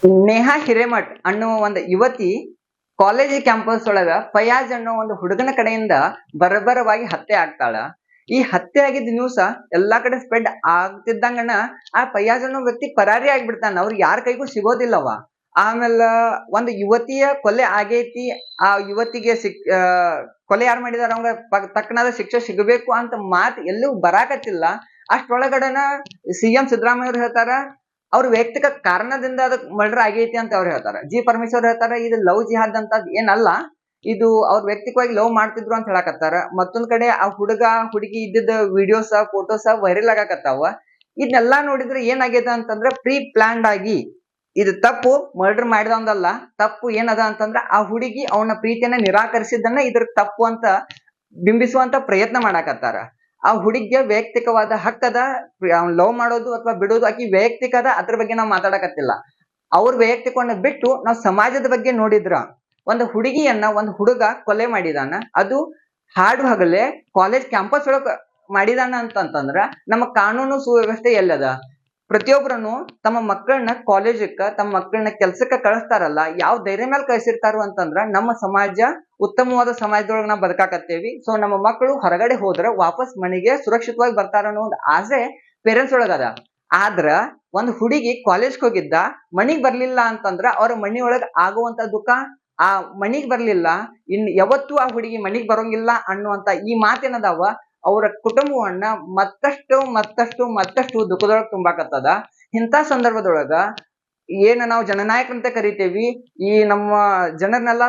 ನೇಹಾ ಹಿರೇಮಠ್ ಅನ್ನುವ ಒಂದು ಯುವತಿ ಕಾಲೇಜ್ ಕ್ಯಾಂಪಸ್ ಒಳಗ ಫಯಾಜ್ ಅನ್ನೋ ಒಂದು ಹುಡುಗನ ಕಡೆಯಿಂದ ಬರಬರವಾಗಿ ಹತ್ಯೆ ಆಗ್ತಾಳ. ಈ ಹತ್ಯೆ ಆಗಿದ್ದ ನ್ಯೂಸ್ ಎಲ್ಲಾ ಕಡೆ ಸ್ಪ್ರೆಡ್ ಆಗ್ತಿದ್ದಂಗನ ಆ ಫಯಾಜ್ ಅನ್ನೋ ವ್ಯಕ್ತಿ ಪರಾರಿ ಆಗ್ಬಿಡ್ತಾನ. ಅವ್ರು ಯಾರ ಕೈಗೂ ಸಿಗೋದಿಲ್ಲವ. ಆಮೇಲೆ ಒಂದು ಯುವತಿಯ ಕೊಲೆ ಆಗೈತಿ, ಆ ಯುವತಿಗೆ ಕೊಲೆ ಯಾರು ಮಾಡಿದಾರ ಅವಂಗ ತಕ್ಕನಾದ ಶಿಕ್ಷೆ ಸಿಗಬೇಕು ಅಂತ ಮಾತು ಎಲ್ಲೂ ಬರಾಕತ್ತಿಲ್ಲ. ಅಷ್ಟ್ರೊಳಗಡೆನ ಸಿಎಂ ಸಿದ್ದರಾಮಯ್ಯ ಅವ್ರು ಹೇಳ್ತಾರ ಅವ್ರ ವೈಯಕ್ತಿಕ ಕಾರಣದಿಂದ ಅದಕ್ಕೆ ಮರ್ಡರ್ ಆಗೈತಿ ಅಂತ ಅವ್ರು ಹೇಳ್ತಾರ. ಜಿ ಪರಮೇಶ್ವರ್ ಹೇಳ್ತಾರ ಇದು ಲವ್ ಜಿಹಾದ್ ಅಂತ ಏನಲ್ಲ, ಇದು ಅವ್ರ ವೈಯಕ್ತಿಕವಾಗಿ ಲವ್ ಮಾಡ್ತಿದ್ರು ಅಂತ ಹೇಳಕತ್ತಾರ. ಮತ್ತೊಂದ್ ಕಡೆ ಆ ಹುಡುಗ ಹುಡುಗಿ ಇದ್ದಿದ್ದ ವಿಡಿಯೋಸ್ ಫೋಟೋಸ್ ವೈರಲ್ ಆಗಾಕತ್ತಾವ. ಇದನ್ನೆಲ್ಲಾ ನೋಡಿದ್ರೆ ಏನಾಗ್ಯದ ಅಂತಂದ್ರ ಪ್ರೀ ಪ್ಲಾನ್ಡ್ ಆಗಿ ಇದು ತಪ್ಪು, ಮರ್ಡರ್ ಮಾಡಿದವಂದಲ್ಲ. ತಪ್ಪು ಏನದ ಅಂತಂದ್ರ ಆ ಹುಡುಗಿ ಅವನ ಪ್ರೀತಿಯನ್ನ ನಿರಾಕರಿಸಿದ್ದನ್ನ ಇದ್ರ ತಪ್ಪು ಅಂತ ಬಿಂಬಿಸುವಂತ ಪ್ರಯತ್ನ ಮಾಡಾಕತ್ತಾರ. ಆ ಹುಡುಗಿಯ ವೈಯಕ್ತಿಕವಾದ ಹಕ್ಕದ ಲವ್ ಮಾಡೋದು ಅಥವಾ ಬಿಡೋದು ಆಕಿ ವೈಯಕ್ತಿಕದ, ಅದ್ರ ಬಗ್ಗೆ ನಾವ್ ಮಾತಾಡಕತ್ತಿಲ್ಲ. ಅವ್ರ ವೈಯಕ್ತಿಕವನ್ನ ಬಿಟ್ಟು ನಾವ್ ಸಮಾಜದ ಬಗ್ಗೆ ನೋಡಿದ್ರ ಒಂದು ಹುಡುಗಿಯನ್ನ ಒಂದು ಹುಡುಗ ಕೊಲೆ ಮಾಡಿದಾನ. ಅದು ಹಾಡು ಹಗಲೇ ಕಾಲೇಜ್ ಕ್ಯಾಂಪಸ್ ಒಳಗ ಮಾಡಿದಾನ ಅಂತಂದ್ರ ನಮ್ಮ ಕಾನೂನು ಸುವ್ಯವಸ್ಥೆ ಎಲ್ಲದ? ಪ್ರತಿಯೊಬ್ಬರನ್ನು ತಮ್ಮ ಮಕ್ಕಳನ್ನ ಕಾಲೇಜಕ್ಕ, ತಮ್ಮ ಮಕ್ಕಳನ್ನ ಕೆಲ್ಸಕ್ಕ ಕಳಿಸ್ತಾರಲ್ಲ, ಯಾವ ಧೈರ್ಯ ಮೇಲೆ ಕಳ್ಸಿರ್ತಾರು ಅಂತಂದ್ರ ನಮ್ಮ ಸಮಾಜ ಉತ್ತಮವಾದ ಸಮಾಜದೊಳಗೆ ನಾವು ಬದುಕಾಕತ್ತೇವಿ. ಸೊ ನಮ್ಮ ಮಕ್ಕಳು ಹೊರಗಡೆ ಹೋದ್ರ ವಾಪಸ್ ಮನೆಗೆ ಸುರಕ್ಷಿತವಾಗಿ ಬರ್ತಾರ ಅನ್ನೋ ಒಂದು ಆಸೆ ಪೇರೆಂಟ್ಸ್ ಒಳಗದ. ಆದ್ರ ಒಂದ್ ಹುಡುಗಿ ಕಾಲೇಜ್ ಹೋಗಿದ್ದ, ಮನಿಗ್ ಬರ್ಲಿಲ್ಲ ಅಂತಂದ್ರ ಅವ್ರ ಮನಿ ಒಳಗ ಆಗುವಂತ ದುಃಖ, ಆ ಮನಿಗ್ ಬರ್ಲಿಲ್ಲ ಇನ್ ಯಾವತ್ತೂ ಆ ಹುಡುಗಿ ಮನಿಗ್ ಬರೋಂಗಿಲ್ಲ ಅನ್ನುವಂತ ಈ ಮಾತೇನದಾವ ಅವರ ಕುಟುಂಬವನ್ನ ಮತ್ತಷ್ಟು ದುಃಖದೊಳಗ ತುಂಬಾಕತ್ತದ. ಇಂಥ ಸಂದರ್ಭದೊಳಗ ಏನ ನಾವು ಜನನಾಯಕ ಅಂತ ಕರಿತೇವಿ, ಈ ನಮ್ಮ ಜನರನ್ನೆಲ್ಲ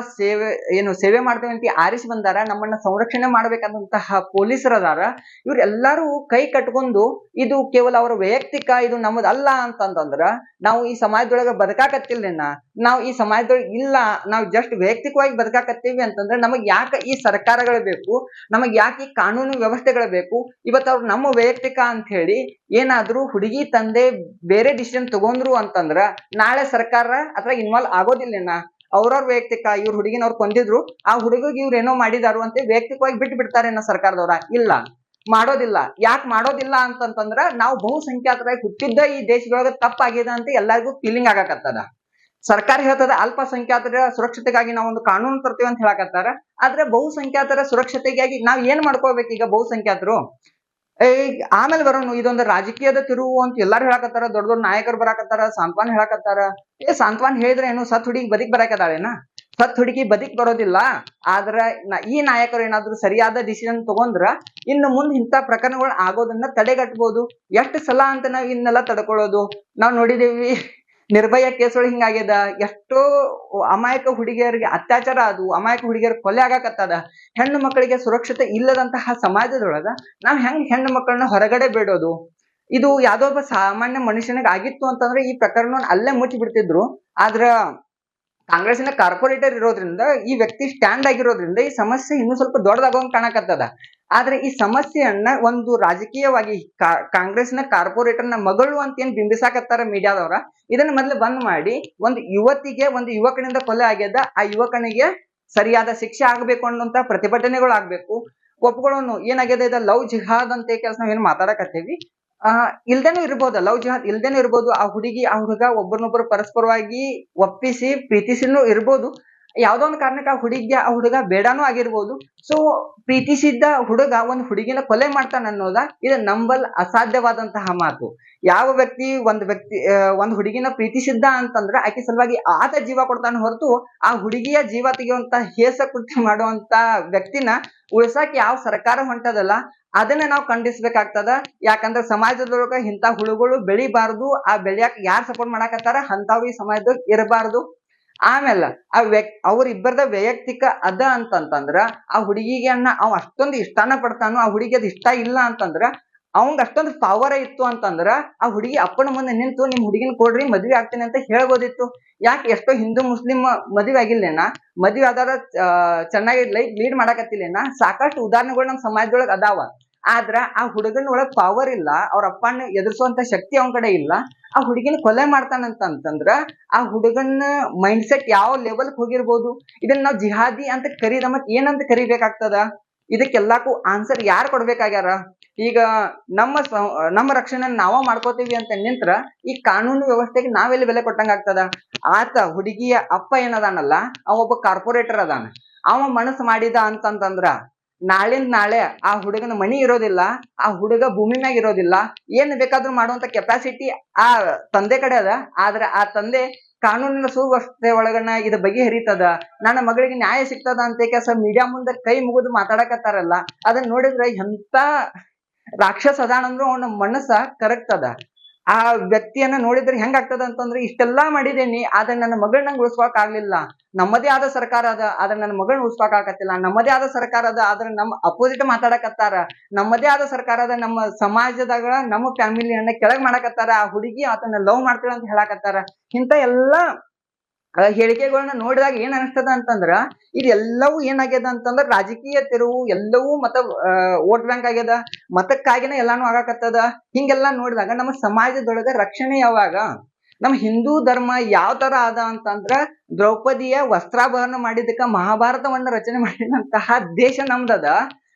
ಸೇವೆ ಮಾಡ್ತೇವೆ ಅಂತ ಆರಿಸಿ ಬಂದಾರ, ನಮ್ಮನ್ನ ಸಂರಕ್ಷಣೆ ಮಾಡ್ಬೇಕಾದಂತಹ ಪೊಲೀಸರದಾರ. ಇವ್ರೆಲ್ಲಾರು ಕೈ ಕಟ್ಕೊಂಡು ಇದು ಕೇವಲ ಅವರ ವೈಯಕ್ತಿಕ, ಇದು ನಮ್ಮದಲ್ಲ ಅಂತಂದ್ರ ನಾವು ಈ ಸಮಾಜದೊಳಗ ಬದುಕಾಕತ್ತಿಲ್ಲೇನ? ನಾವು ಈ ಸಮಾಜದೊಳಗ ಇಲ್ಲ, ನಾವು ಜಸ್ಟ್ ವೈಯಕ್ತಿಕವಾಗಿ ಬದುಕಾಕತ್ತೀವಿ ಅಂತಂದ್ರೆ ನಮಗ್ ಯಾಕೆ ಈ ಸರ್ಕಾರಗಳು ಬೇಕು? ನಮಗ್ ಯಾಕೆ ಈ ಕಾನೂನು ವ್ಯವಸ್ಥೆಗಳು ಬೇಕು? ಇವತ್ತು ಅವ್ರು ನಮ್ಮ ವೈಯಕ್ತಿಕ ಅಂತ ಹೇಳಿ ಏನಾದ್ರೂ ಹುಡುಗಿ ತಂದೆ ಬೇರೆ ಡಿಸಿಷನ್ ತಗೊಂಡ್ರು ಅಂತಂದ್ರ ನಾಳೆ ಸರ್ಕಾರ ಅಥವಾ ಇನ್ವಾಲ್ವ್ ಆಗೋದಿಲ್ಲೇನ? ಅವ್ರವ್ರ ವೈಯಕ್ತಿಕ, ಇವ್ರ ಹುಡುಗಿನವ್ರು ಕೊಂದಿದ್ರು, ಆ ಹುಡುಗಿಗೆ ಇವ್ರು ಏನೋ ಮಾಡಿದಾರು ಅಂತ ವೈಯಕ್ತಿಕವಾಗಿ ಬಿಟ್ಟು ಬಿಡ್ತಾರೇನ ಸರ್ಕಾರದವ್ರ? ಇಲ್ಲ, ಮಾಡೋದಿಲ್ಲ. ಯಾಕೆ ಮಾಡೋದಿಲ್ಲ ಅಂತಂತಂದ್ರ ನಾವು ಬಹುಸಂಖ್ಯಾತರಾಗಿ ಹುಟ್ಟಿದ್ದ ಈ ದೇಶದೊಳಗ ತಪ್ಪಾಗಿದೆ ಅಂತ ಎಲ್ಲರಿಗೂ ಫೀಲಿಂಗ್ ಆಗಾಕತ್ತದ. ಸರ್ಕಾರ ಹೇಳ್ತದ ಅಲ್ಪಸಂಖ್ಯಾತರ ಸುರಕ್ಷತೆಗಾಗಿ ನಾವು ಒಂದು ಕಾನೂನು ತರ್ತೀವಿ ಅಂತ ಹೇಳಕತ್ತಾರ. ಆದ್ರೆ ಬಹುಸಂಖ್ಯಾತರ ಸುರಕ್ಷತೆಗಾಗಿ ನಾವ್ ಏನ್ ಮಾಡ್ಕೋಬೇಕು? ಈಗ ಬಹುಸಂಖ್ಯಾತರು ಆಮೇಲೆ ಬರೋನು ಇದೊಂದು ರಾಜಕೀಯದ ತಿರುವು ಅಂತ ಎಲ್ಲಾರು ಹೇಳಕತ್ತಾರ. ದೊಡ್ಡ ದೊಡ್ಡ ನಾಯಕರು ಬರಾಕತ್ತಾರ, ಸಾಂತ್ವನ ಹೇಳಕತ್ತಾರ. ಸಾಂತ್ವನ ಹೇಳಿದ್ರೆ ಏನು ಸತ್ ಹುಡುಗಿ ಬದಿಕ್ ಬರಾಕದಾಳೇನ? ಸತ್ ಹುಡುಗಿ ಬದಿಕ್ ಬರೋದಿಲ್ಲ. ಆದ್ರ ಈ ನಾಯಕರು ಏನಾದ್ರು ಸರಿಯಾದ ಡಿಸಿಷನ್ ತಗೊಂಡ್ರ ಇನ್ನು ಮುಂದೆ ಇಂಥ ಪ್ರಕರಣಗಳು ಆಗೋದನ್ನ ತಡೆಗಟ್ಟಬಹುದು. ಎಷ್ಟು ಸಲ ಅಂತ ನಾವ್ ಇನ್ನೆಲ್ಲ ತಡ್ಕೊಳ್ಳೋದು? ನಾವ್ ನೋಡಿದೇವಿ, ನಿರ್ಭಯ ಕೇಸ್ ಒಳಗೆ ಹಿಂಗಾಗ್ಯದ. ಎಷ್ಟೋ ಅಮಾಯಕ ಹುಡುಗಿಯರಿಗೆ ಅತ್ಯಾಚಾರ ಅದು, ಅಮಾಯಕ ಹುಡುಗಿಯರ್ ಕೊಲೆ ಆಗಾಕತ್ತದ. ಹೆಣ್ಣು ಮಕ್ಕಳಿಗೆ ಸುರಕ್ಷತೆ ಇಲ್ಲದಂತಹ ಸಮಾಜದೊಳಗ ನಾವ್ ಹೆಂಗ್ ಹೆಣ್ಣು ಮಕ್ಕಳನ್ನ ಹೊರಗಡೆ ಬಿಡೋದು? ಇದು ಯಾವ್ದೋ ಒಬ್ಬ ಸಾಮಾನ್ಯ ಮನುಷ್ಯನಿಗೆ ಆಗಿತ್ತು ಅಂತಂದ್ರೆ ಈ ಪ್ರಕರಣವನ್ನು ಅಲ್ಲೇ ಮುಚ್ಚಿ ಬಿಡ್ತಿದ್ರು. ಆದ್ರ ಕಾಂಗ್ರೆಸ್ಸಿನ ಕಾರ್ಪೊರೇಟರ್ ಇರೋದ್ರಿಂದ, ಈ ವ್ಯಕ್ತಿ ಸ್ಟ್ಯಾಂಡ್ ಆಗಿರೋದ್ರಿಂದ ಈ ಸಮಸ್ಯೆ ಇನ್ನೂ ಸ್ವಲ್ಪ ದೊಡ್ಡದಾಗೋಂಗ್ ಕಾಣಕತ್ತದ. ಆದ್ರೆ ಈ ಸಮಸ್ಯೆಯನ್ನ ಒಂದು ರಾಜಕೀಯವಾಗಿ ಕಾಂಗ್ರೆಸ್ನ ಕಾರ್ಪೊರೇಟರ್ನ ಮಗಳು ಅಂತ ಏನ್ ಬಿಂಬಿಸಾಕತ್ತಾರ ಮೀಡಿಯಾದವ್ರ, ಇದನ್ನ ಮೊದ್ಲು ಬಂದ್ ಮಾಡಿ ಒಂದು ಯುವತಿಗೆ ಒಂದು ಯುವಕನಿಂದ ಕೊಲೆ ಆಗ್ಯದ, ಆ ಯುವಕನಿಗೆ ಸರಿಯಾದ ಶಿಕ್ಷೆ ಆಗ್ಬೇಕು ಅನ್ನುವಂತ ಪ್ರತಿಭಟನೆಗಳು ಆಗ್ಬೇಕು. ಒಪ್ಕೊಳ್ಳೋನು ಏನಾಗ್ಯದ, ಇದ ಲವ್ ಜಿಹಾದ್ ಅಂತ ಕೆಲಸ ನಾವ್ ಏನ್ ಮಾತಾಡಕತ್ತೇವಿ, ಇಲ್ದೇನು ಇರ್ಬೋದು, ಲವ್ ಜಿಹಾದ್ ಇಲ್ದೇನು ಇರ್ಬೋದು. ಆ ಹುಡುಗಿ ಆ ಹುಡುಗ ಒಬ್ಬರನ್ನೊಬ್ಬರು ಪರಸ್ಪರವಾಗಿ ಒಪ್ಪಿಸಿ ಪ್ರೀತಿಸಿನೂ ಇರ್ಬೋದು. ಯಾವ್ದೋ ಒಂದು ಕಾರಣಕ್ಕೆ ಆ ಹುಡುಗಿಗೆ ಆ ಹುಡುಗ ಬೇಡಾನು ಆಗಿರ್ಬೋದು. ಸೊ ಪ್ರೀತಿಸಿದ್ದ ಹುಡುಗ ಒಂದ್ ಹುಡುಗಿನ ಕೊಲೆ ಮಾಡ್ತಾನ ಅನ್ನೋದ ಇದು ನಂಬಲ್ ಅಸಾಧ್ಯವಾದಂತಹ ಮಾತು. ಯಾವ ವ್ಯಕ್ತಿ ಒಂದ್ ಹುಡುಗಿನ ಪ್ರೀತಿಸಿದ್ದ ಅಂತಂದ್ರ ಆಕೆ ಸಲುವಾಗಿ ಆತ ಜೀವ ಕೊಡ್ತಾನ ಹೊರತು ಆ ಹುಡುಗಿಯ ಜೀವ ತೆಗೆಯುವಂತ ಹೇಸ ಕೃತ್ಯ ಮಾಡುವಂತ ವ್ಯಕ್ತಿನ ಉಳ್ಸಾಕ್ ಯಾವ ಸರ್ಕಾರ ಹೊಂಟದಲ್ಲ ಅದನ್ನ ನಾವು ಖಂಡಿಸ್ಬೇಕಾಗ್ತದ. ಯಾಕಂದ್ರ ಸಮಾಜದೊಳಗ ಇಂಥ ಹುಳುಗಳು ಬೆಳಿಬಾರ್ದು. ಆ ಬೆಳ್ಯಾಕ ಯಾರ್ ಸಪೋರ್ಟ್ ಮಾಡಾಕತ್ತಾರ ಅಂತವ್ರು ಈ ಸಮಾಜದಾಗ ಇರಬಾರ್ದು. ಆಮೇಲೆ ಅವ್ರಿಬ್ಬರದ ವೈಯಕ್ತಿಕ ಅದ ಅಂತಂತಂದ್ರ ಆ ಹುಡುಗಿಗೆ ಅವ ಅಷ್ಟೊಂದು ಇಷ್ಟಾನ ಪಡ್ತಾನು, ಆ ಹುಡುಗಿ ಅದ್ ಇಷ್ಟ ಇಲ್ಲ ಅಂತಂದ್ರ ಅವಂಗ ಅಷ್ಟೊಂದು ಪವರ್ ಇತ್ತು ಅಂತಂದ್ರ ಆ ಹುಡುಗಿ ಅಪ್ಪನ ಮುಂದೆ ನಿಂತು ನಿಮ್ ಹುಡುಗಿನ ಕೊಡ್ರಿ ಮದ್ವೆ ಆಗ್ತೀನಿ ಅಂತ ಹೇಳ್ಬೋದಿತ್ತು. ಯಾಕೆ ಎಷ್ಟೋ ಹಿಂದೂ ಮುಸ್ಲಿಂ ಮದ್ವೆ ಆಗಿಲ್ಲೇನ? ಮದ್ವೆ ಆದಾರ ಚೆನ್ನಾಗಿ ಲೈಫ್ ಲೀಡ್ ಮಾಡಾಕತ್ತಿಲ್ಲೇನ? ಸಾಕಷ್ಟು ಉದಾಹರಣೆಗಳು ನಮ್ ಸಮಾಜದೊಳಗ ಅದಾವ. ಆದ್ರ ಆ ಹುಡುಗನ ಒಳಗ್ ಪವರ್ ಇಲ್ಲ, ಅವ್ರ ಅಪ್ಪನ ಎದುರಿಸುವಂತ ಶಕ್ತಿ ಅವನ ಕಡೆ ಇಲ್ಲ. ಆ ಹುಡುಗಿನ ಕೊಲೆ ಮಾಡ್ತಾನಂತಂದ್ರ ಆ ಹುಡುಗನ ಮೈಂಡ್ ಸೆಟ್ ಯಾವ ಲೆವೆಲ್ ಹೋಗಿರ್ಬೋದು? ಇದನ್ನ ನಾವ್ ಜಿಹಾದಿ ಅಂತ ಕರೀದ ಮತ್ ಏನಂತ ಕರಿಬೇಕಾಗ್ತದ? ಇದಕ್ಕೆಲ್ಲಾಕು ಆನ್ಸರ್ ಯಾರು ಕೊಡ್ಬೇಕಾಗ್ಯಾರ? ಈಗ ನಮ್ಮ ರಕ್ಷಣೆ ನಾವ ಮಾಡ್ಕೋತೀವಿ ಅಂತ ನಿಂತ್ರ ಈ ಕಾನೂನು ವ್ಯವಸ್ಥೆಗೆ ನಾವೆಲ್ಲಿ ಬೆಲೆ ಕೊಟ್ಟಂಗ ಆಗ್ತದ. ಆತ ಹುಡುಗಿಯ ಅಪ್ಪ ಏನದಾನಲ್ಲ, ಅವ ಒಬ್ಬ ಕಾರ್ಪೊರೇಟರ್ ಅದಾನ. ಅವ ಮನಸ್ಸು ಮಾಡಿದ ಅಂತಂದ್ರ ನಾಳಿಂದ ನಾಳೆ ಆ ಹುಡುಗನ ಮನಿ ಇರೋದಿಲ್ಲ, ಆ ಹುಡುಗ ಭೂಮಿ ಮ್ಯಾಗ ಇರೋದಿಲ್ಲ, ಏನ್ ಬೇಕಾದ್ರೂ ಮಾಡುವಂತ ಕೆಪಾಸಿಟಿ ಆ ತಂದೆ ಕಡೆ ಅದ. ಆದ್ರ ಆ ತಂದೆ ಕಾನೂನಿನ ಸುವ್ಯವಸ್ಥೆ ಒಳಗನ ಇದು ಬಗೆಹರಿತದ, ನನ್ನ ಮಗಳಿಗೆ ನ್ಯಾಯ ಸಿಗ್ತದ ಅಂತ ಕೆಲಸ ಮೀಡಿಯಾ ಮುಂದೆ ಕೈ ಮುಗಿದು ಮಾತಾಡಕತ್ತಾರಲ್ಲ, ಅದನ್ನ ನೋಡಿದ್ರೆ ಎಂತ ರಾಕ್ಷಸ ಅದಾನಂದ್ರು ಅವನ ಮನಸ್ಸ ಕರಗ್ತದ. ಆ ವ್ಯಕ್ತಿಯನ್ನ ನೋಡಿದ್ರೆ ಹೆಂಗಾಗ್ತದ ಅಂತಂದ್ರೆ, ಇಷ್ಟೆಲ್ಲಾ ಮಾಡಿದೇನಿ ಆದ್ರೆ ನನ್ನ ಮಗಳನ್ನ ಉಳಿಸ್ಕೊಳಕ್ ಆಗ್ಲಿಲ್ಲ. ನಮ್ಮದೇ ಆದ ಸರ್ಕಾರ ಅದ ಆದ್ರೆ ನನ್ನ ಮಗಳನ್ನ ಉಳಿಸ್ಕೊಳಕ್ ಆಗತ್ತಿಲ್ಲ. ನಮ್ಮದೇ ಆದ ಸರ್ಕಾರ ಅದ ಆದ್ರೆ ನಮ್ಮ ಅಪೋಸಿಟ್ ಮಾತಾಡಕತ್ತಾರ. ನಮ್ಮದೇ ಆದ ಸರ್ಕಾರ ಅದ, ನಮ್ಮ ಸಮಾಜದಾಗ ನಮ್ಮ ಫ್ಯಾಮಿಲಿಯನ್ನ ಕೆಳಗ್ ಮಾಡಕತ್ತಾರ. ಆ ಹುಡುಗಿ ಆತನ ಲವ್ ಮಾಡ್ತಾಳ ಅಂತ ಹೇಳಕತ್ತಾರ. ಇಂತ ಎಲ್ಲಾ ಹೇಳಿಕೆಗಳನ್ನ ನೋಡಿದಾಗ ಏನ್ ಅನಿಸ್ತದ ಅಂತಂದ್ರ, ಇದೆಲ್ಲವೂ ಏನಾಗ್ಯದ ಅಂತಂದ್ರ ರಾಜಕೀಯ ತಿರುವು, ಎಲ್ಲವೂ ವೋಟ್ ಬ್ಯಾಂಕ್ ಆಗ್ಯದ, ಮತಕ್ಕಾಗಿನ ಎಲ್ಲಾನು ಆಗಾಕತ್ತದ. ಹಿಂಗೆಲ್ಲಾ ನೋಡಿದಾಗ ನಮ್ಮ ಸಮಾಜದೊಳಗ ರಕ್ಷಣೆ ಯಾವಾಗ? ನಮ್ಮ ಹಿಂದೂ ಧರ್ಮ ಯಾವ ತರ ಅದ ಅಂತಂದ್ರ, ದ್ರೌಪದಿಯ ವಸ್ತ್ರಾಭರಣ ಮಾಡಿದಕ್ಕ ಮಹಾಭಾರತವನ್ನ ರಚನೆ ಮಾಡಿದಂತಹ ದೇಶ ನಮ್ದದ.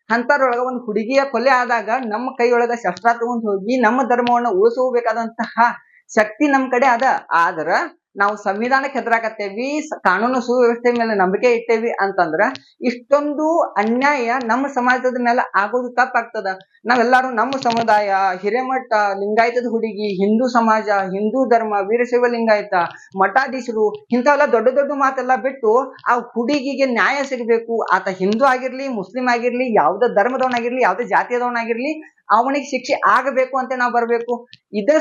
ಅಂತರೊಳಗ ಒಂದು ಹುಡುಗಿಯ ಕೊಲೆ ಆದಾಗ ನಮ್ಮ ಕೈಯೊಳಗ ಶಸ್ತ್ರ ತಗೊಂಡ್ ಹೋಗಿ ನಮ್ಮ ಧರ್ಮವನ್ನ ಉಳಿಸಬೇಕಾದಂತಹ ಶಕ್ತಿ ನಮ್ ಕಡೆ ಅದ. ಆದ್ರ ನಾವು ಸಂವಿಧಾನಕ್ಕೆ ಹೆದರಾಕತ್ತೇವಿ, ಕಾನೂನು ಸುವ್ಯವಸ್ಥೆ ಮೇಲೆ ನಂಬಿಕೆ ಇಟ್ಟೇವಿ ಅಂತಂದ್ರ ಇಷ್ಟೊಂದು ಅನ್ಯಾಯ ನಮ್ಮ ಸಮಾಜದ ಮೇಲೆ ಆಗೋದು ತಪ್ಪಾಗ್ತದ. ನಾವೆಲ್ಲಾರು ನಮ್ಮ ಸಮುದಾಯ, ಹಿರೇಮಠ, ಲಿಂಗಾಯತದ ಹುಡುಗಿ, ಹಿಂದೂ ಸಮಾಜ, ಹಿಂದೂ ಧರ್ಮ, ವೀರಶೈವ ಲಿಂಗಾಯತ, ಮಠಾಧೀಶರು, ಇಂಥವೆಲ್ಲ ದೊಡ್ಡ ದೊಡ್ಡ ಮಾತೆಲ್ಲ ಬಿಟ್ಟು ಆ ಹುಡುಗಿಗೆ ನ್ಯಾಯ ಸಿಗಬೇಕು. ಆತ ಹಿಂದೂ ಆಗಿರ್ಲಿ, ಮುಸ್ಲಿಂ ಆಗಿರ್ಲಿ, ಯಾವ್ದೇ ಧರ್ಮದವನಾಗಿರ್ಲಿ, ಯಾವ್ದೇ ಜಾತಿಯದವನಾಗಿರ್ಲಿ, ಅವನಿಗೆ ಶಿಕ್ಷೆ ಆಗಬೇಕು ಅಂತ ನಾವು ಬರ್ಬೇಕು. ಇದೇ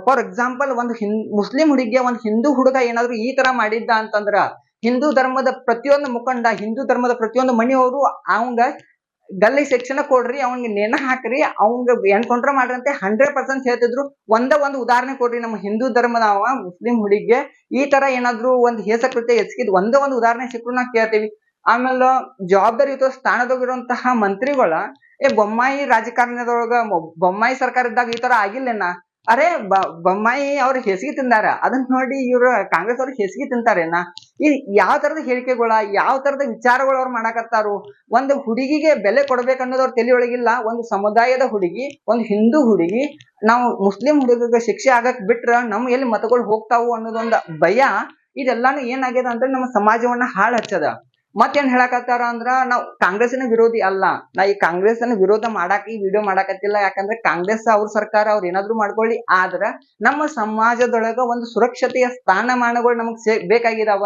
ಫಾರ್ ಎಕ್ಸಾಂಪಲ್, ಒಂದು ಮುಸ್ಲಿಂ ಹುಡುಗಿಯ ಒಂದು ಹಿಂದೂ ಹುಡುಗ ಏನಾದ್ರು ಈ ತರ ಮಾಡಿದ್ದ ಅಂತಂದ್ರ, ಹಿಂದೂ ಧರ್ಮದ ಪ್ರತಿಯೊಂದು ಮುಖಂಡ, ಹಿಂದೂ ಧರ್ಮದ ಪ್ರತಿಯೊಂದು ಮನೆಯವರು ಅವಂಗ ಗಲ್ಲಿ ಶಿಕ್ಷಣ ಕೊಡ್ರಿ, ಅವನ್ಗೆ ನೇಣ ಹಾಕ್ರಿ, ಅವಂಗ ಎನ್ಕೌಂಟರ್ ಮಾಡ್ರಿ ಅಂತ 100% ಹೇಳ್ತಿದ್ರು. ಒಂದು ಉದಾಹರಣೆ ಕೊಡ್ರಿ ನಮ್ಮ ಹಿಂದೂ ಧರ್ಮದ ಮುಸ್ಲಿಂ ಹುಡುಗಿಗೆ ಈ ತರ ಏನಾದ್ರು ಒಂದು ಹೇಸಕೃತ್ಯ ಎಸಗಿದ್ ಒಂದು ಉದಾಹರಣೆ ಸಿಕ್ಕರು ನಾವು ಕೇಳ್ತೀವಿ. ಆಮೇಲೆ ಜವಾಬ್ದಾರಿಯುತ ಸ್ಥಾನದಲ್ಲಿರುವಂತಹ ಮಂತ್ರಿಗಳ, ಬೊಮ್ಮಾಯಿ ರಾಜಕಾರಣದೊಳಗ ಬೊಮ್ಮಾಯಿ ಸರ್ಕಾರ ಇದ್ದಾಗ ಈ ತರ ಆಗಿಲ್ಲೇನ? ಅರೆ ಬೊಮ್ಮಾಯಿ ಅವ್ರ ಹೆಸಗಿ ತಿಂದಾರ, ಅದನ್ನ ನೋಡಿ ಇವ್ರ ಕಾಂಗ್ರೆಸ್ ಅವ್ರ ಹೆಸಗಿ ತಿಂತಾರೇನ? ಈ ಯಾವ ತರದ ಹೇಳಿಕೆಗಳ, ಯಾವ ತರದ ವಿಚಾರಗಳು ಅವ್ರು ಮಾಡಾಕತ್ತಾರು? ಒಂದು ಹುಡುಗಿಗೆ ಬೆಲೆ ಕೊಡ್ಬೇಕನ್ನೋದು ಅವ್ರ ತಲೆಯೊಳಗಿಲ್ಲ. ಒಂದು ಸಮುದಾಯದ ಹುಡುಗಿ, ಒಂದು ಹಿಂದೂ ಹುಡುಗಿ, ನಾವು ಮುಸ್ಲಿಂ ಹುಡುಗಿಗೆ ಶಿಕ್ಷೆ ಆಗಕ್ ಬಿಟ್ರ ನಮ್ ಎಲ್ಲಿ ಮತಗಳು ಹೋಗ್ತಾವು ಅನ್ನೋದೊಂದು ಭಯ. ಇದೆಲ್ಲಾನು ಏನಾಗ್ಯದ ಅಂದ್ರೆ ನಮ್ಮ ಸಮಾಜವನ್ನ ಹಾಳು ಹಚ್ಚದ. ಮತ್ತೇನ್ ಹೇಳಕತ್ತಾರ ಅಂದ್ರ, ನಾವು ಕಾಂಗ್ರೆಸ್ಸಿನ ವಿರೋಧಿ ಅಲ್ಲ. ನಾ ಈ ಕಾಂಗ್ರೆಸ್ನ ವಿರೋಧ ಮಾಡಾಕ ಈ ವಿಡಿಯೋ ಮಾಡಾಕತ್ತಿಲ್ಲ. ಯಾಕಂದ್ರೆ ಕಾಂಗ್ರೆಸ್ ಅವ್ರ ಸರ್ಕಾರ ಅವ್ರ ಏನಾದ್ರು ಮಾಡ್ಕೊಳ್ಳಿ, ಆದ್ರ ನಮ್ಮ ಸಮಾಜದೊಳಗ ಒಂದು ಸುರಕ್ಷತೆಯ ಸ್ಥಾನಮಾನಗಳು ನಮಗ್ ಬೇಕಾಗಿದಾವ.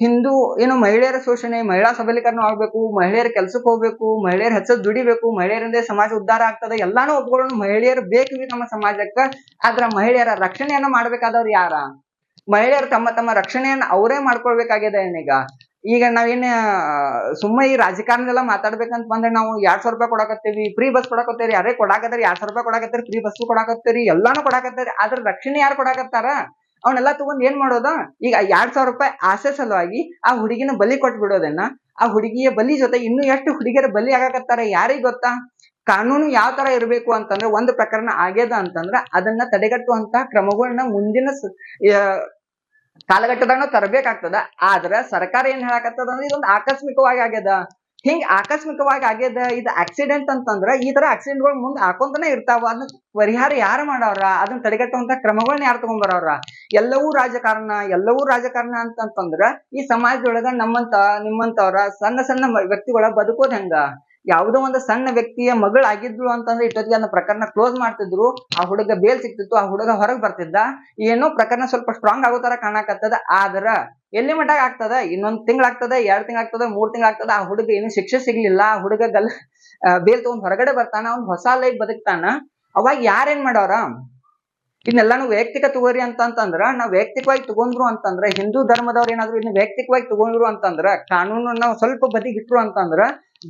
ಹಿಂದೂ ಏನು ಮಹಿಳೆಯರ ಶೋಷಣೆ, ಮಹಿಳಾ ಸಬಲೀಕರಣ ಆಗ್ಬೇಕು, ಮಹಿಳೆಯರ ಕೆಲ್ಸಕ್ಕೆ ಹೋಗ್ಬೇಕು, ಮಹಿಳೆಯರ ಹೆಚ್ಚು ದುಡಿಬೇಕು, ಮಹಿಳೆಯರಿಂದ ಸಮಾಜ ಉದ್ಧಾರ ಆಗ್ತದೆ, ಎಲ್ಲಾನು ಒಪ್ಕೊಳ್ಳೋಣ. ಮಹಿಳೆಯರು ಬೇಕು ನಮ್ಮ ಸಮಾಜಕ್ಕ. ಆದ್ರ ಮಹಿಳೆಯರ ರಕ್ಷಣೆಯನ್ನ ಮಾಡ್ಬೇಕಾದವ್ರು ಯಾರ? ಮಹಿಳೆಯರು ತಮ್ಮ ರಕ್ಷಣೆಯನ್ನ ಅವರೇ ಮಾಡ್ಕೊಳ್ಬೇಕಾಗಿದೆ. ಈಗ ನಾವೇನ್ ಸುಮ್ಮ ಈ ರಾಜಕಾರಣದೆಲ್ಲ ಮಾತಾಡ್ಬೇಕಂತ ಬಂದ್ರೆ, ನಾವು 2,000 ರೂಪಾಯಿ ಕೊಡಾಕತ್ತೇವಿ, ಫ್ರೀ ಬಸ್ ಕೊಡಾಕತ್ತೇರಿ, ಅರೇ ಕೊಡಾಕತ್ತಾರ 2,000 ರೂಪಾಯಿ ಕೊಡಾಕತ್ತೇರಿ, ಫ್ರೀ ಬಸ್ ಕೊಡಾಕತ್ತೇರಿ, ಎಲ್ಲಾನು ಕೊಡಾಕತ್ತೇರಿ. ಆದ್ರ ರಕ್ಷಣೆ ಯಾರು ಕೊಡಾಕತ್ತಾರ? ಅವನ್ನೆಲ್ಲಾ ತಗೊಂಡ್ ಏನ್ ಮಾಡೋದ? ಈಗ 2,000 ರೂಪಾಯಿ ಆಸೆ ಸಲುವಾಗಿ ಆ ಹುಡುಗಿನ ಬಲಿ ಕೊಟ್ಟು ಬಿಡೋದನ್ನ, ಆ ಹುಡುಗಿಯ ಬಲಿ ಜೊತೆ ಇನ್ನು ಎಷ್ಟು ಹುಡುಗಿಯರ ಬಲಿ ಆಗಾಕತ್ತಾರ ಯಾರಿಗ್ ಗೊತ್ತಾ? ಕಾನೂನು ಯಾವ ತರ ಇರ್ಬೇಕು ಅಂತಂದ್ರೆ, ಒಂದು ಪ್ರಕರಣ ಆಗ್ಯದ ಅಂತಂದ್ರ ಅದನ್ನ ತಡೆಗಟ್ಟುವಂತ ಕ್ರಮಗಳನ್ನ ಮುಂದಿನ ಕಾಲಘಟ್ಟದಾಗ ತರಬೇಕಾಗ್ತದ. ಆದ್ರ ಸರ್ಕಾರ ಏನ್ ಹೇಳಕತ್ತದ ಅಂದ್ರೆ, ಇದೊಂದು ಆಕಸ್ಮಿಕವಾಗಿ ಆಗ್ಯದ. ಹಿಂಗ್ ಆಕಸ್ಮಿಕವಾಗಿ ಆಗ್ಯದ, ಇದು ಆಕ್ಸಿಡೆಂಟ್ ಅಂತಂದ್ರ ಈ ತರ ಆಕ್ಸಿಡೆಂಟ್ ಗಳು ಮುಂದ್ ಹಾಕೊಂತಾನೆ ಇರ್ತಾವ. ಅದನ್ನ ಪರಿಹಾರ ಯಾರು ಮಾಡವ್ರ? ಅದನ್ನ ತಡೆಗಟ್ಟುವಂತ ಕ್ರಮಗಳನ್ನ ಯಾರು ತಗೊಂಡ್ಬರವ್ರ? ಎಲ್ಲವೂ ರಾಜಕಾರಣ ಅಂತಂದ್ರ ಈ ಸಮಾಜದೊಳಗ ನಿಮ್ಮಂತವ್ರ ಸಣ್ಣ ಸಣ್ಣ ವ್ಯಕ್ತಿಗಳ ಬದುಕೋದ್ ಹೆಂಗ? ಯಾವುದೋ ಒಂದು ಸಣ್ಣ ವ್ಯಕ್ತಿಯ ಮಗಳಾಗಿದ್ಲು ಅಂತಂದ್ರೆ ಇಷ್ಟೊತ್ತಿಗೆ ಅದನ್ನ ಪ್ರಕರಣ ಕ್ಲೋಸ್ ಮಾಡ್ತಿದ್ರು, ಆ ಹುಡುಗ ಬೇಲ್ ಸಿಕ್ತಿತ್ತು, ಆ ಹುಡುಗ ಹೊರಗ್ ಬರ್ತಿದ್ದ, ಏನೋ ಪ್ರಕರಣ ಸ್ವಲ್ಪ ಸ್ಟ್ರಾಂಗ್ ಆಗೋ ತರ ಕಾಣಕತ್ತದ. ಆದ್ರ ಎಲ್ಲಿ ಮಠ ಆಗ್ತದ? ಇನ್ನೊಂದ್ ತಿಂಗಳಾಗ್ತದ, 2 ತಿಂಗಳಾಗ್ತದ, 3 ತಿಂಗಳಾಗ್ತದ, ಆ ಹುಡುಗ ಏನು ಶಿಕ್ಷೆ ಸಿಗ್ಲಿಲ್ಲ, ಆ ಹುಡುಗ ಬೇಲ್ ತಗೊಂಡ್ ಹೊರಗಡೆ ಬರ್ತಾನ, ಅವ್ನ್ ಹೊಸ ಲೈಫ್ ಬದುಕ್ತಾನ. ಅವಾಗ ಯಾರೇನ್ ಮಾಡವ್ರ? ಇದನ್ನೆಲ್ಲಾನು ವೈಯಕ್ತಿಕ ತಗೋರಿ ಅಂತಂದ್ರ, ನಾವ್ ವೈಯಕ್ತಿಕವಾಗಿ ತಗೊಂಡ್ರು ಅಂತಂದ್ರ, ಹಿಂದೂ ಧರ್ಮದವ್ರ ಏನಾದ್ರು ಇದನ್ನ ವೈಯಕ್ತಿಕವಾಗಿ ತಗೊಂಡ್ರು ಅಂತಂದ್ರ, ಕಾನೂನನ್ನ ಸ್ವಲ್ಪ ಬದಿಗಿಟ್ರು ಅಂತಂದ್ರ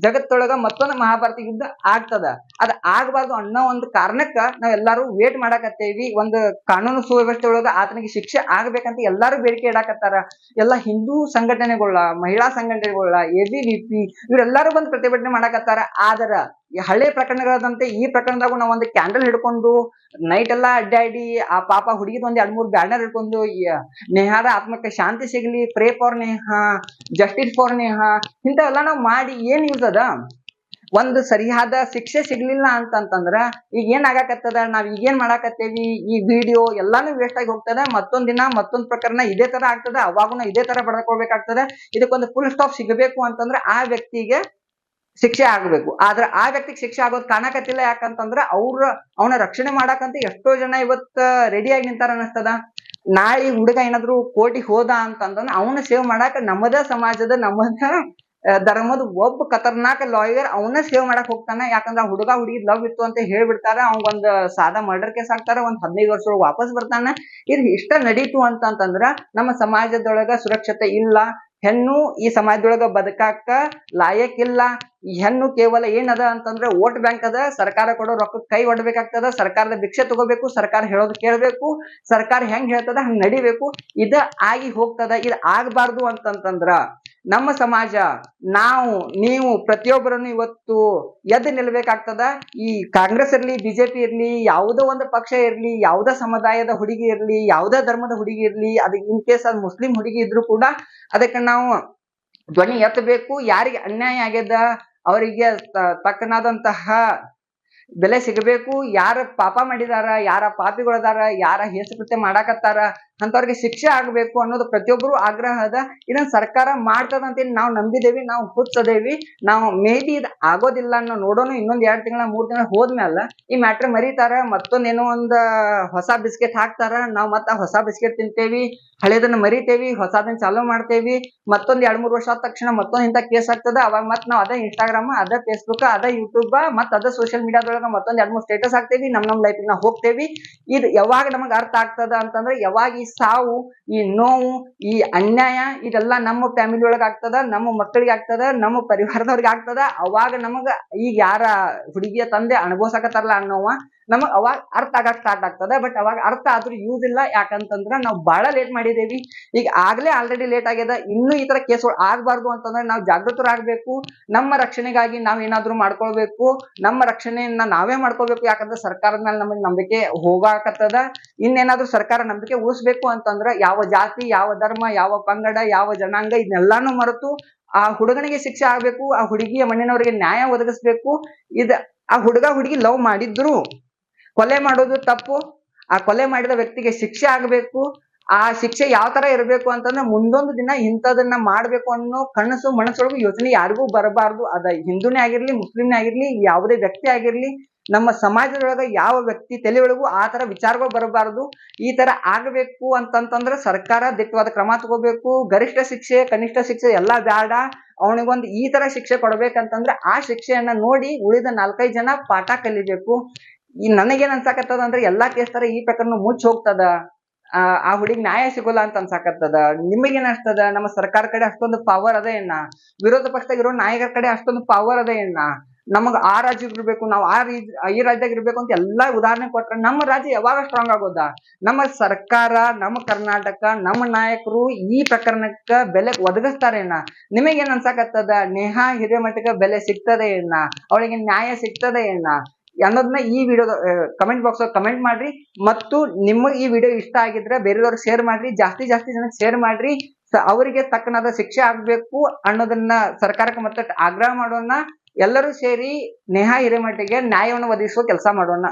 ಜಗತ್ತೊಳಗ ಮತ್ತೊಂದು ಮಹಾಭಾರತ ಯುದ್ಧ ಆಗ್ತದ. ಅದ್ ಆಗ್ಬಾರ್ದು ಅನ್ನೋ ಒಂದು ಕಾರಣಕ್ಕ ನಾವೆಲ್ಲಾರು ವೇಟ್ ಮಾಡಾಕತ್ತೇವಿ. ಒಂದು ಕಾನೂನು ಸುವ್ಯವಸ್ಥೆ ಒಳಗ ಆತನಿಗೆ ಶಿಕ್ಷೆ ಆಗ್ಬೇಕಂತ ಎಲ್ಲಾರು ಬೇಡಿಕೆ ಇಡಾಕತ್ತಾರ. ಎಲ್ಲಾ ಹಿಂದೂ ಸಂಘಟನೆಗಳ, ಮಹಿಳಾ ಸಂಘಟನೆಗಳ, ABVP ಇವರೆಲ್ಲಾರು ಬಂದು ಪ್ರತಿಭಟನೆ ಮಾಡಾಕತ್ತಾರ. ಆದ್ರ ಹಳೆ ಪ್ರಕರಣಗಳದಂತೆ ಈ ಪ್ರಕರಣದಾಗೂ ನಾವ್ ಒಂದು ಕ್ಯಾಂಡಲ್ ಹಿಡ್ಕೊಂಡು ನೈಟ್ ಎಲ್ಲಾ ಅಡ್ಡಾಡಿ ಆ ಪಾಪ ಹುಡುಗಿದ್ ಒಂದ್ 2-3 ಬ್ಯಾನರ್ ಹಿಡ್ಕೊಂಡು ನೇಹಾದ ಆತ್ಮಕ್ಕೆ ಶಾಂತಿ ಸಿಗ್ಲಿ, pray for Neha, justice for Neha, ಇಂಥವೆಲ್ಲ ನಾವ್ ಮಾಡಿ ಏನ್ ಯೂಸ್ ಅದ? ಒಂದು ಸರಿಯಾದ ಶಿಕ್ಷೆ ಸಿಗ್ಲಿಲ್ಲ ಅಂತಂತಂದ್ರ ಈಗ ಏನ್ ಆಗಾಕತ್ತದ, ನಾವ್ ಈಗೇನ್ ಮಾಡಾಕತ್ತೇವಿ, ಈ ವಿಡಿಯೋ ಎಲ್ಲಾನು ವೇಸ್ಟ್ ಆಗಿ ಹೋಗ್ತದ. ಮತ್ತೊಂದ್ ದಿನ ಮತ್ತೊಂದ್ ಪ್ರಕರಣ ಇದೇ ತರ ಆಗ್ತದ, ಅವಾಗುನು ಇದೇ ತರ ಬಡ್ಕೊಳ್ಬೇಕಾಗ್ತದ. ಇದಕ್ಕೊಂದು ಫುಲ್ ಸ್ಟಾಪ್ ಸಿಗಬೇಕು ಅಂತಂದ್ರ ಆ ವ್ಯಕ್ತಿಗೆ ಶಿಕ್ಷೆ ಆಗ್ಬೇಕು. ಆದ್ರ ಆ ವ್ಯಕ್ತಿಗೆ ಶಿಕ್ಷೆ ಆಗೋದ್ ಕಾಣಕತ್ತಿಲ್ಲ. ಯಾಕಂತಂದ್ರ ಅವನ ರಕ್ಷಣೆ ಮಾಡಾಕಂತ ಎಷ್ಟೋ ಜನ ಇವತ್ತ ರೆಡಿ ಆಗಿ ನಿಂತಾರ ಅನಸ್ತದ. ನಾಳೆ ಹುಡುಗ ಏನಾದ್ರು ಕೋರ್ಟಿಗೆ ಹೋದ ಅಂತಂದ್ರ ಅವನ ಸೇವ್ ಮಾಡಾಕ ನಮ್ಮದ ಸಮಾಜದ ನಮ್ಮದ ಧರ್ಮದ ಒಬ್ಬ ಖತರ್ನಾಕ್ ಲಾಯರ್ ಅವನ ಸೇವ್ ಮಾಡಕ್ ಹೋಗ್ತಾನ. ಯಾಕಂದ್ರ ಹುಡುಗ ಹುಡುಗಿ ಲವ್ ಇತ್ತು ಅಂತ ಹೇಳ್ಬಿಡ್ತಾರ, ಅವಂಗೊಂದ್ ಸಾದಾ ಮರ್ಡರ್ ಕೇಸ್ ಹಾಕ್ತಾರ, ಒಂದ್ 15 ವರ್ಷ ವಾಪಸ್ ಬರ್ತಾನ. ಇದು ಇಷ್ಟ ನಡೀತು ಅಂತಂತಂದ್ರ ನಮ್ಮ ಸಮಾಜದೊಳಗ ಸುರಕ್ಷತೆ ಇಲ್ಲ. ಹೆಣ್ಣು ಈ ಸಮಾಜದೊಳಗ ಬದುಕಾಕ ಲಾಯಕ್ಕಿಲ್ಲ. ಈ ಹೆಣ್ಣು ಕೇವಲ ಏನದ ಅಂತಂದ್ರ ವೋಟ್ ಬ್ಯಾಂಕ್ ಅದ. ಸರ್ಕಾರ ಕೊಡೋ ರೊಕ್ಕ ಕೈ ಒಡ್ಬೇಕಾಗ್ತದ, ಸರ್ಕಾರದ ಭಿಕ್ಷೆ ತಗೋಬೇಕು, ಸರ್ಕಾರ ಹೇಳೋದು ಕೇಳ್ಬೇಕು, ಸರ್ಕಾರ ಹೆಂಗ್ ಹೇಳ್ತದ ಹಂಗ್ ನಡಿಬೇಕು. ಇದ ಆಗಿ ಹೋಗ್ತದ. ಇದ್ ಆಗ್ಬಾರ್ದು ಅಂತಂತಂದ್ರ ನಮ್ಮ ಸಮಾಜ, ನಾವು ನೀವು ಪ್ರತಿಯೊಬ್ಬರನ್ನು ಇವತ್ತು ಎದ್ದು ನಿಲ್ಬೇಕಾಗ್ತದ. ಈ ಕಾಂಗ್ರೆಸ್ ಇರ್ಲಿ, ಬಿಜೆಪಿ ಇರ್ಲಿ, ಯಾವುದೋ ಒಂದು ಪಕ್ಷ ಇರ್ಲಿ, ಯಾವುದೇ ಸಮುದಾಯದ ಹುಡುಗಿ ಇರ್ಲಿ, ಯಾವುದೇ ಧರ್ಮದ ಹುಡುಗಿ ಇರ್ಲಿ, ಅದ್ ಇನ್ ಕೇಸ್ ಅದ್ ಮುಸ್ಲಿಂ ಹುಡುಗಿ ಇದ್ರು ಕೂಡ ಅದಕ್ಕೆ ನಾವು ಧ್ವನಿ ಎತ್ತಬೇಕು. ಯಾರಿಗೆ ಅನ್ಯಾಯ ಆಗ್ಯದ ಅವರಿಗೆ ತಕ್ಕನಾದಂತಹ ಬೆಲೆ ಸಿಗಬೇಕು. ಯಾರ ಪಾಪ ಮಾಡಿದಾರ, ಯಾರ ಪಾಪಿಗಳದಾರ, ಯಾರ ಹೇಸಕೃತ್ಯ ಮಾಡಾಕತ್ತಾರ ಅಂತವ್ರಿಗೆ ಶಿಕ್ಷೆ ಆಗ್ಬೇಕು ಅನ್ನೋದು ಪ್ರತಿಯೊಬ್ಬರು ಆಗ್ರಹ ಅದ. ಇದನ್ನ ಸರ್ಕಾರ ಮಾಡ್ತದ ಅಂತೇಳಿ ನಾವು ನಂಬಿದೇವಿ, ನಾವು ಹುಚ್ಚದೇವಿ. ನಾವು ಮೇ ಬಿ ಇದ್ ಆಗೋದಿಲ್ಲ ಅನ್ನೋ ನೋಡೋಣ. ಇನ್ನೊಂದ್ 2 ತಿಂಗಳ 3 ತಿಂಗಳ ಹೋದ್ಮೇಲೆ ಈ ಮ್ಯಾಟ್ರ್ ಮರೀತಾರ, ಮತ್ತೊಂದೇನೋ ಒಂದ್ ಹೊಸ ಬಿಸ್ಕೆಟ್ ಹಾಕ್ತಾರ, ನಾವ್ ಮತ್ತ ಹೊಸ ಬಿಸ್ಕೆಟ್ ತಿಂತೇವಿ, ಹಳೇದನ್ನ ಮರಿತೇವಿ, ಹೊಸದನ್ನ ಚಾಲೂ ಮಾಡ್ತೇವಿ. ಮತ್ತೊಂದ್ 2-3 ವರ್ಷ ಆದ ತಕ್ಷಣ ಮತ್ತೊಂದ್ ಇಂತ ಕೇಸ್ ಆಗ್ತದ. ಅವಾಗ ಮತ್ ನಾವ್ ಅದ ಇನ್ಸ್ಟಾಗ್ರಾಮ್, ಅದ ಫೇಸ್ಬುಕ್, ಅದ ಯೂಟ್ಯೂಬ್, ಮತ್ ಅದ ಸೋಷಿಯಲ್ ಮೀಡಿಯಾದೊಳಗ ಮತ್ತೊಂದ್ 2-3 ಸ್ಟೇಟಸ್ ಹಾಕ್ತೇವಿ, ನಮ್ ಲೈಫ್ ನಾವು ಹೋಗ್ತೇವಿ. ಇದು ಯಾವಾಗ ನಮಗ್ ಅರ್ಥ ಆಗ್ತದ ಅಂತಂದ್ರೆ ಯಾವಾಗ ಈ ಸಾವು, ಈ ನೋವು, ಈ ಅನ್ಯಾಯ ಇದೆಲ್ಲ ನಮ್ಮ ಫ್ಯಾಮಿಲಿ ಒಳಗ ಆಗ್ತದ, ನಮ್ಮ ಮಕ್ಕಳಿಗೆ ಆಗ್ತದ, ನಮ್ಮ ಪರಿವಾರದವ್ರಿಗೆ ಆಗ್ತದ. ಅವಾಗ ನಮಗ ಈಗ ಯಾರ ಹುಡುಗಿಯ ತಂದೆ ಅನುಭವಿಸಕತ್ತಾರಲ್ಲ ಅನ್ನೋವ ನಮಗ್ ಅವಾಗ ಅರ್ಥ ಆಗಕ್ ಸ್ಟಾರ್ಟ್ ಆಗ್ತದ. ಬಟ್ ಅವಾಗ ಅರ್ಥ ಆದ್ರೂ ಯೂಸ್ ಇಲ್ಲ. ಯಾಕಂತಂದ್ರ ನಾವು ಬಹಳ ಲೇಟ್ ಮಾಡಿದೇವಿ. ಈಗ ಆಗ್ಲೇ ಆಲ್ರೆಡಿ ಲೇಟ್ ಆಗ್ಯದ. ಇನ್ನು ಈ ತರ ಕೇಸ್ಗಳು ಆಗ್ಬಾರ್ದು ಅಂತಂದ್ರೆ ನಾವು ಜಾಗೃತರಾಗ್ಬೇಕು. ನಮ್ಮ ರಕ್ಷಣೆಗಾಗಿ ನಾವ್ ಏನಾದ್ರು ಮಾಡ್ಕೊಳ್ಬೇಕು. ನಮ್ಮ ರಕ್ಷಣೆಯನ್ನ ನಾವೇ ಮಾಡ್ಕೊಳ್ಬೇಕು. ಯಾಕಂದ್ರೆ ಸರ್ಕಾರದ ಮೇಲೆ ನಮಗೆ ನಂಬಿಕೆ ಹೋಗಾಕತ್ತದ. ಇನ್ನೇನಾದ್ರೂ ಸರ್ಕಾರ ನಂಬಿಕೆ ಉಳಿಸ್ಬೇಕು ಅಂತಂದ್ರ ಯಾವ ಜಾತಿ, ಯಾವ ಧರ್ಮ, ಯಾವ ಪಂಗಡ, ಯಾವ ಜನಾಂಗ ಇದನ್ನೆಲ್ಲಾನು ಮರೆತು ಆ ಹುಡುಗನಿಗೆ ಶಿಕ್ಷೆ ಆಗ್ಬೇಕು. ಆ ಹುಡುಗಿಯ ಮಣ್ಣಿನವರಿಗೆ ನ್ಯಾಯ ಒದಗಿಸ್ಬೇಕು. ಆ ಹುಡುಗ ಹುಡುಗಿ ಲವ್ ಮಾಡಿದ್ರು, ಕೊಲೆ ಮಾಡೋದು ತಪ್ಪು. ಆ ಕೊಲೆ ಮಾಡಿದ ವ್ಯಕ್ತಿಗೆ ಶಿಕ್ಷೆ ಆಗ್ಬೇಕು. ಆ ಶಿಕ್ಷೆ ಯಾವ ತರ ಇರಬೇಕು ಅಂತಂದ್ರೆ ಮುಂದೊಂದು ದಿನ ಇಂಥದನ್ನ ಮಾಡ್ಬೇಕು ಅನ್ನೋ ಕನಸು ಮನಸ್ಸೊಳಗು ಯೋಚನೆ ಯಾರಿಗೂ ಬರಬಾರ್ದು. ಅದ ಹಿಂದೂನೇ ಆಗಿರ್ಲಿ, ಮುಸ್ಲಿಂನೇ ಆಗಿರ್ಲಿ, ಯಾವುದೇ ವ್ಯಕ್ತಿ ಆಗಿರ್ಲಿ, ನಮ್ಮ ಸಮಾಜದೊಳಗ ಯಾವ ವ್ಯಕ್ತಿ ತಲೆಯೊಳಗೂ ಆ ತರ ವಿಚಾರಗಳು ಬರಬಾರ್ದು. ಈ ತರ ಆಗ್ಬೇಕು ಅಂತಂತಂದ್ರೆ ಸರ್ಕಾರ ದಿಟ್ಟವಾದ ಕ್ರಮ ತಗೋಬೇಕು. ಗರಿಷ್ಠ ಶಿಕ್ಷೆ, ಕನಿಷ್ಠ ಶಿಕ್ಷೆ ಎಲ್ಲಾ ಬ್ಯಾಡ. ಅವನಿಗೊಂದು ಈ ತರ ಶಿಕ್ಷೆ ಕೊಡ್ಬೇಕಂತಂದ್ರೆ ಆ ಶಿಕ್ಷೆಯನ್ನ ನೋಡಿ ಉಳಿದ 4-5 ಜನ ಪಾಠ ಕಲಿಬೇಕು. ಈ ನನಗೇನ್ ಅನ್ಸಾಕತ್ತದ ಅಂದ್ರೆ ಎಲ್ಲಾ ಕೇಸ್ ತರ ಈ ಪ್ರಕರಣ ಮುಚ್ಚಿ ಹೋಗ್ತದ, ಆ ಹುಡುಗಿ ನ್ಯಾಯ ಸಿಗೋಲ್ಲ ಅಂತ ಅನ್ಸಾಕತ್ತದ. ನಿಮಗೇನ್ ಅನ್ಸ್ತದ? ನಮ್ಮ ಸರ್ಕಾರ ಕಡೆ ಅಷ್ಟೊಂದು ಪವರ್ ಅದ ಏನ? ವಿರೋಧ ಪಕ್ಷದಾಗ ಇರೋ ನಾಯಕರ ಕಡೆ ಅಷ್ಟೊಂದು ಪವರ್ ಅದ ಏನ? ನಮಗ್ ಆ ರಾಜ್ಯಕ್ಕೆ ಇರ್ಬೇಕು, ನಾವು ಈ ರಾಜ್ಯದಾಗ ಇರ್ಬೇಕು ಅಂತ ಎಲ್ಲಾ ಉದಾಹರಣೆ ಕೊಟ್ರೆ ನಮ್ಮ ರಾಜ್ಯ ಯಾವಾಗ ಸ್ಟ್ರಾಂಗ್ ಆಗೋದ? ನಮ್ಮ ಸರ್ಕಾರ, ನಮ್ಮ ಕರ್ನಾಟಕ, ನಮ್ಮ ನಾಯಕರು ಈ ಪ್ರಕರಣಕ್ಕ ಬೆಲೆ ಒದಗಿಸ್ತಾರೇನ? ನಿಮಗೇನ್ ಅನ್ಸಾಕತ್ತದ? ನೇಹಾ ಹಿರೇಮಠಗ ಬೆಲೆ ಸಿಗ್ತದೆ ಏನ? ಅವಳಿಗೆ ನ್ಯಾಯ ಸಿಗ್ತದೆ ಏನ ಅನ್ನೋದನ್ನ ಈ ವಿಡಿಯೋದ ಕಮೆಂಟ್ ಬಾಕ್ಸ್ ಕಮೆಂಟ್ ಮಾಡ್ರಿ. ಮತ್ತು ನಿಮಗ್ ಈ ವಿಡಿಯೋ ಇಷ್ಟ ಆಗಿದ್ರೆ ಬೇರೆದವ್ರಿಗೆ ಶೇರ್ ಮಾಡ್ರಿ, ಜಾಸ್ತಿ ಜನಕ್ಕೆ ಶೇರ್ ಮಾಡ್ರಿ. ಅವರಿಗೆ ತಕ್ಕನಾದ ಶಿಕ್ಷೆ ಆಗ್ಬೇಕು ಅನ್ನೋದನ್ನ ಸರ್ಕಾರಕ್ಕೆ ಮತ್ತೆ ಆಗ್ರಹ ಮಾಡೋಣ. ಎಲ್ಲರೂ ಸೇರಿ ನೇಹಾ ಹಿರೇಮಠಗೆ ನ್ಯಾಯವನ್ನು ಒದಗಿಸುವ ಕೆಲಸ ಮಾಡೋಣ.